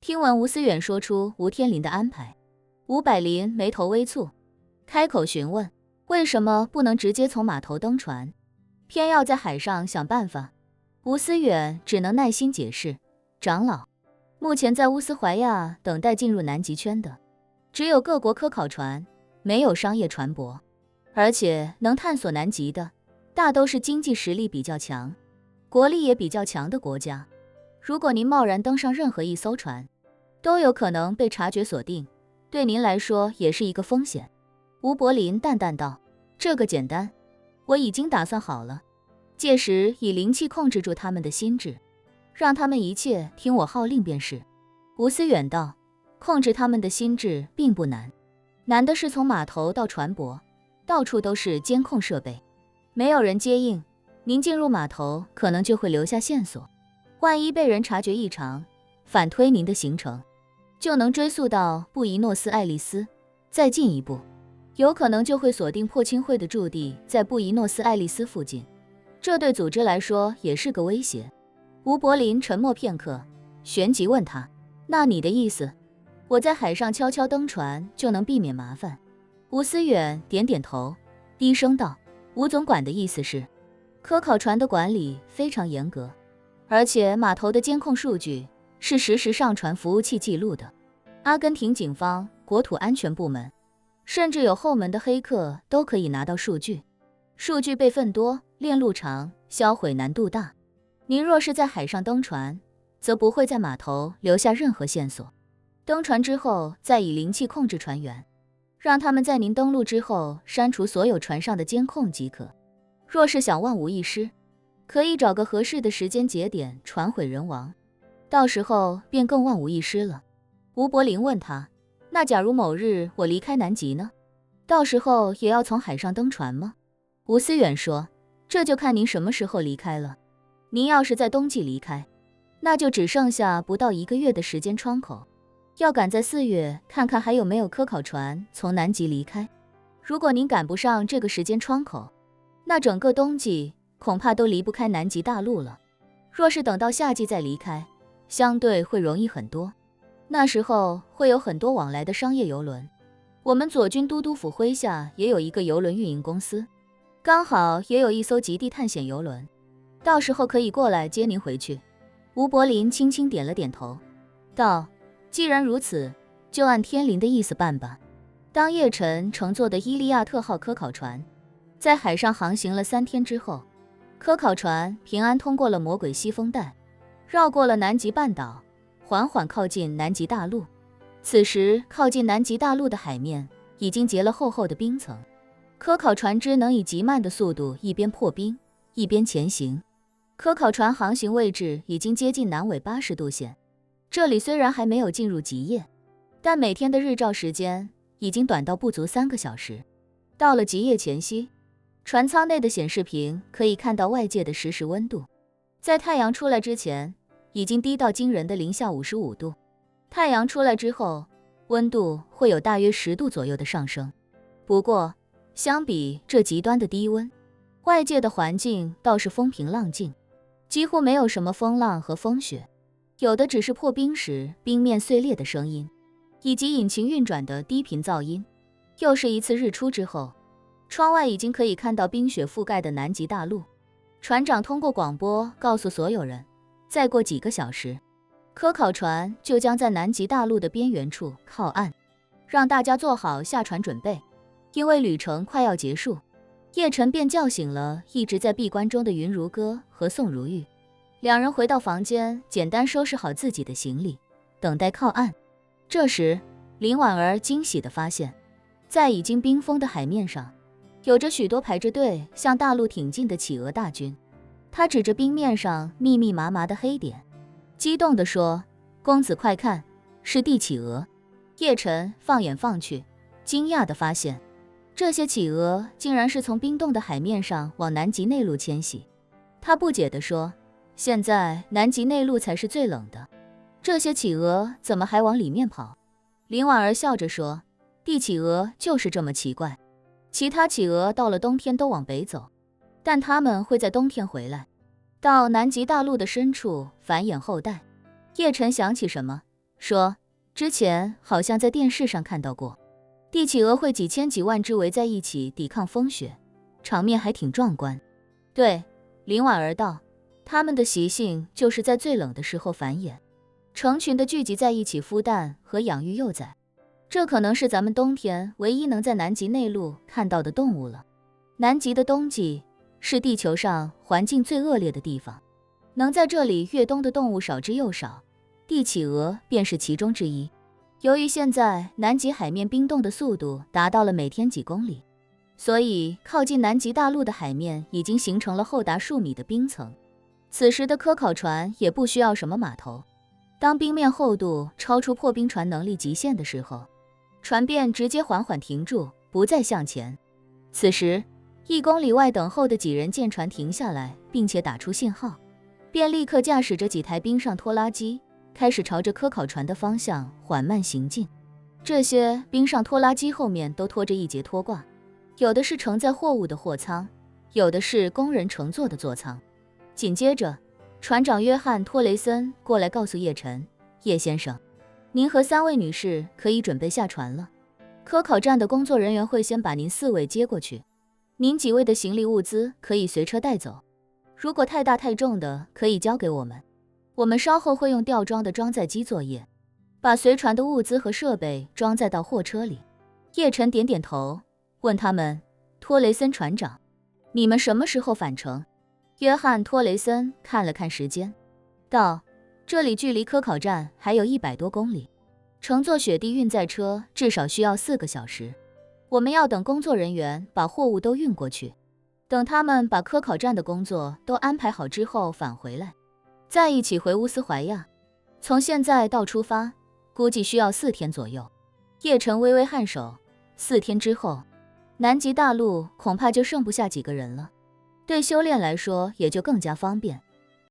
听闻吴思远说出吴天林的安排，吴百林眉头微蹙，开口询问，为什么不能直接从码头登船，偏要在海上想办法？吴思远只能耐心解释，长老，目前在乌斯怀亚等待进入南极圈的，只有各国科考船，没有商业船舶，而且能探索南极的，大都是经济实力比较强，国力也比较强的国家。如果您贸然登上任何一艘船，都有可能被察觉锁定，对您来说也是一个风险。吴柏林淡淡道，这个简单，我已经打算好了，届时以灵气控制住他们的心智，让他们一切听我号令便是。吴思远道，控制他们的心智并不难，难的是从码头到船舶，到处都是监控设备，没有人接应，您进入码头可能就会留下线索，万一被人察觉异常，反推您的行程，就能追溯到布宜诺斯艾利斯，再进一步，有可能就会锁定破青会的驻地在布宜诺斯艾利斯附近，这对组织来说也是个威胁。吴柏林沉默片刻，旋即问他，那你的意思，我在海上悄悄登船就能避免麻烦？吴思远点点头，低声道，吴总管的意思是，科考船的管理非常严格，而且码头的监控数据是实时上传服务器记录的，阿根廷警方、国土安全部门，甚至有后门的黑客都可以拿到数据，数据备份多，链路长，销毁难度大。您若是在海上登船，则不会在码头留下任何线索，登船之后再以灵气控制船员，让他们在您登陆之后删除所有船上的监控即可。若是想万无一失，可以找个合适的时间节点船毁人亡，到时候便更万无一失了。吴柏林问他，那假如某日我离开南极呢？到时候也要从海上登船吗？吴思远说，这就看您什么时候离开了。您要是在冬季离开，那就只剩下不到1个月的时间窗口，要赶在4月看看还有没有科考船从南极离开。如果您赶不上这个时间窗口，那整个冬季恐怕都离不开南极大陆了。若是等到夏季再离开，相对会容易很多，那时候会有很多往来的商业邮轮。我们左军都督府麾下也有一个邮轮运营公司，刚好也有一艘极地探险邮轮，到时候可以过来接您回去。吴柏林轻轻点了点头，道，既然如此，就按天林的意思办吧。当叶晨乘坐的伊利亚特号科考船在海上航行了3天之后，科考船平安通过了魔鬼西风带，绕过了南极半岛，缓缓靠近南极大陆。此时靠近南极大陆的海面已经结了厚厚的冰层，科考船只能以极慢的速度一边破冰一边前行。科考船航行位置已经接近南纬80度线，这里虽然还没有进入极夜，但每天的日照时间已经短到不足3个小时。到了极夜前夕，船舱内的显示屏可以看到外界的实时温度，在太阳出来之前已经低到惊人的零下55度，太阳出来之后温度会有大约10度左右的上升。不过相比这极端的低温，外界的环境倒是风平浪静，几乎没有什么风浪和风雪，有的只是破冰时冰面碎裂的声音，以及引擎运转的低频噪音。又是一次日出之后，窗外已经可以看到冰雪覆盖的南极大陆。船长通过广播告诉所有人，再过几个小时，科考船就将在南极大陆的边缘处靠岸，让大家做好下船准备。因为旅程快要结束，叶晨便叫醒了一直在闭关中的云如歌和宋如玉，两人回到房间，简单收拾好自己的行李，等待靠岸。这时林婉儿惊喜地发现，在已经冰封的海面上，有着许多排着队向大陆挺进的企鹅大军。她指着冰面上密密麻麻的黑点，激动地说，公子快看，是帝企鹅。叶晨放眼望去，惊讶地发现，这些企鹅竟然是从冰冻的海面上往南极内陆迁徙。他不解地说，现在南极内陆才是最冷的，这些企鹅怎么还往里面跑？林婉儿笑着说，帝企鹅就是这么奇怪，其他企鹅到了冬天都往北走，但它们会在冬天回来，到南极大陆的深处繁衍后代。叶晨想起什么，说之前好像在电视上看到过，帝企鹅会几千几万只围在一起抵抗风雪，场面还挺壮观。对，林婉儿道，它们的习性就是在最冷的时候繁衍，成群的聚集在一起孵蛋和养育幼崽。这可能是咱们冬天唯一能在南极内陆看到的动物了。南极的冬季是地球上环境最恶劣的地方，能在这里越冬的动物少之又少，帝企鹅便是其中之一。由于现在南极海面冰冻的速度达到了每天几公里，所以靠近南极大陆的海面已经形成了厚达数米的冰层。此时的科考船也不需要什么码头，当冰面厚度超出破冰船能力极限的时候，船便直接缓缓停住，不再向前。此时1公里外等候的几人见船停下来，并且打出信号，便立刻驾驶着几台冰上拖拉机开始朝着科考船的方向缓慢行进。这些冰上拖拉机后面都拖着一节拖挂，有的是承载货物的货舱，有的是工人乘坐的座舱。紧接着，船长约翰·托雷森过来告诉叶晨：“叶先生，您和3位女士可以准备下船了。科考站的工作人员会先把您4位接过去，您几位的行李物资可以随车带走，如果太大太重的可以交给我们，我们稍后会用吊装的装载机作业，把随船的物资和设备装载到货车里。”叶晨点点头，问他们：“托雷森船长，你们什么时候返程？”约翰·托雷森看了看时间，道：“这里距离科考站还有100多公里，乘坐雪地运载车至少需要4个小时。我们要等工作人员把货物都运过去，等他们把科考站的工作都安排好之后返回来，再一起回乌斯怀亚。从现在到出发，估计需要4天左右。”叶晨微微颔首，4天之后，南极大陆恐怕就剩不下几个人了。对修炼来说也就更加方便。